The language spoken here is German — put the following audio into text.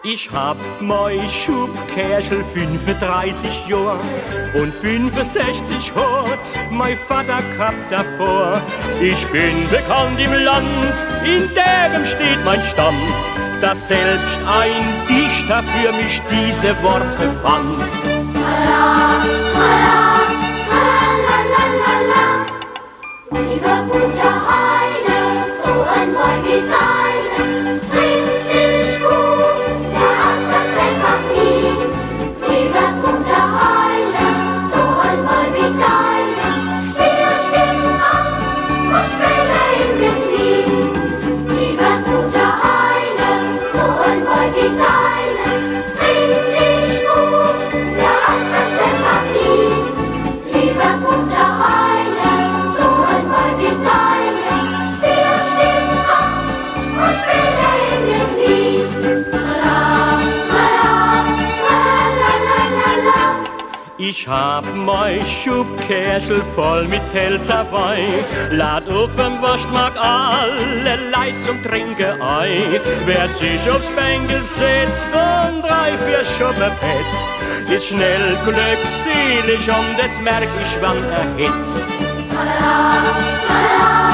Ich hab mein Schubkerschel 35 Jahre und 65 hat's mein Vater gehabt davor. Ich bin bekannt im Land, in dem steht mein Stamm, dass selbst ein Dichter für mich diese Worte fand. Trala, trala, tralalalala. Lieber guter Heine, so ein Wein wie deine, trinkt sich gut, der andere einfach nie. Lieber guter Heine, so ein Wein wie deine, spiele Stimmen ab und spiele in den Knie. Lieber guter Heine, so ein Wein wie deine, trinkt sich gut, der andere einfach nie. Lieber guter Heine, so ein Wein wie deine, spiele Stimmen ab und spiele in den Knie. Trala, trala, tralalalala. Ich hab mein Schubkerschel voll mit Pfälzer Wein, lad auf dem Waschmarkt alle Leid zum Trinken ein. Wer sich aufs Bängel setzt und 3-4 Schuppen petzt, ist schnell glückselig und das merk ich, wann erhitzt. Trala, trala,